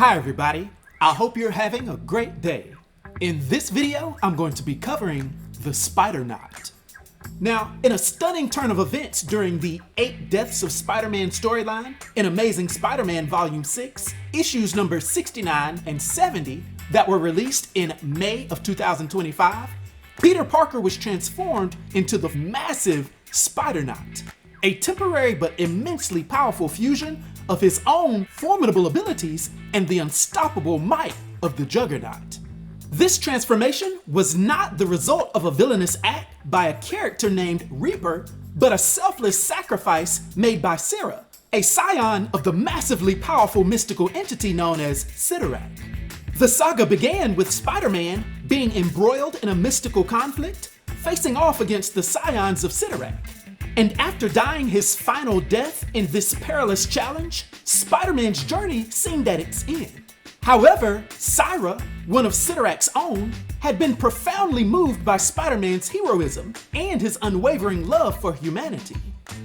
Hi everybody, I hope you're having a great day. In this video, I'm going to be covering the Spider-Naut. Now, in a stunning turn of events during the 8 Deaths of Spider-Man storyline in Amazing Spider-Man Volume 6, issues number 69 and 70 that were released in May of 2025, Peter Parker was transformed into the massive Spider-Naut, a temporary but immensely powerful fusion of his own formidable abilities and the unstoppable might of the Juggernaut. This transformation was not the result of a villainous act by a character named Reaper, but a selfless sacrifice made by Cyra, a scion of the massively powerful mystical entity known as Cyttorak. The saga began with Spider-Man being embroiled in a mystical conflict, facing off against the Scions of Cyttorak. And after dying his final death in this perilous challenge, Spider-Man's journey seemed at its end. However, Cyra, one of Cyttorak's own, had been profoundly moved by Spider-Man's heroism and his unwavering love for humanity.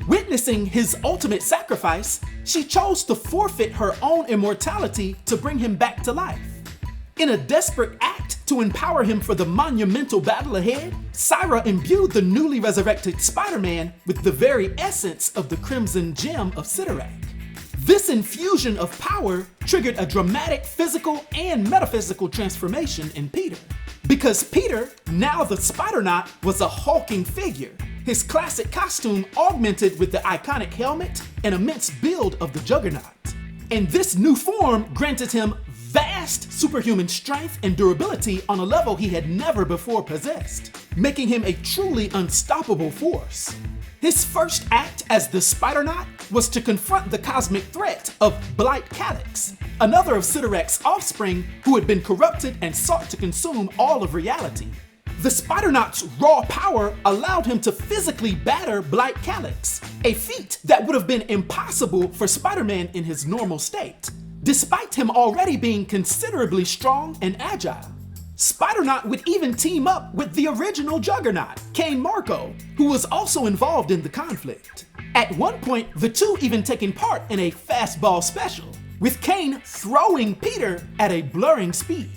Witnessing his ultimate sacrifice, she chose to forfeit her own immortality to bring him back to life. In a desperate act to empower him for the monumental battle ahead, Cyra imbued the newly resurrected Spider-Man with the very essence of the Crimson Gem of Cyttorak. This infusion of power triggered a dramatic physical and metaphysical transformation in Peter. Because Peter, now the Spider-Naut, was a hulking figure, his classic costume augmented with the iconic helmet and immense build of the Juggernaut. And this new form granted him vast superhuman strength and durability on a level he had never before possessed, making him a truly unstoppable force. His first act as the Spider-Naut was to confront the cosmic threat of Blight-Callix, another of Cyttorak's offspring who had been corrupted and sought to consume all of reality. The Spider-Naut's raw power allowed him to physically batter Blight-Callix, a feat that would have been impossible for Spider-Man in his normal state, despite him already being considerably strong and agile. Spider-Naut would even team up with the original Juggernaut, Cain Marko, who was also involved in the conflict. At one point, the two even taking part in a fastball special, with Cain throwing Peter at a blurring speed.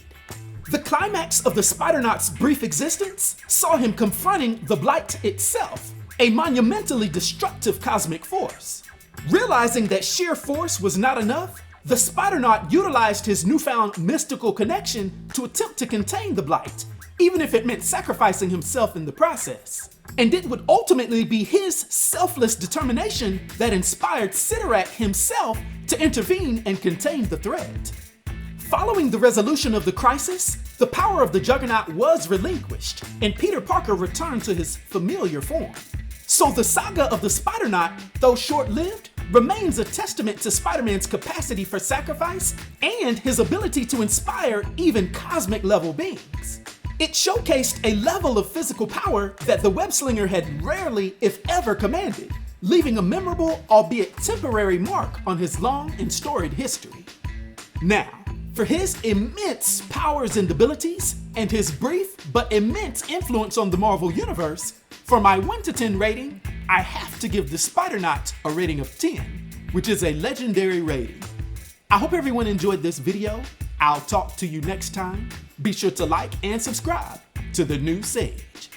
The climax of the Spider-Naut's brief existence saw him confronting the Blight itself, a monumentally destructive cosmic force. Realizing that sheer force was not enough, the Spider-Naut utilized his newfound mystical connection to attempt to contain the Blight, even if it meant sacrificing himself in the process. And it would ultimately be his selfless determination that inspired Cyttorak himself to intervene and contain the threat. Following the resolution of the crisis, the power of the Juggernaut was relinquished, and Peter Parker returned to his familiar form. So the saga of the Spider-Naut, though short-lived, remains a testament to Spider-Man's capacity for sacrifice and his ability to inspire even cosmic-level beings. It showcased a level of physical power that the web-slinger had rarely, if ever, commanded, leaving a memorable, albeit temporary, mark on his long and storied history. Now, for his immense powers and abilities, and his brief but immense influence on the Marvel Universe, for my 1 to 10 rating, I have to give the Spider-Naut a rating of 10, which is a legendary rating. I hope everyone enjoyed this video. I'll talk to you next time. Be sure to like and subscribe to The New Sage.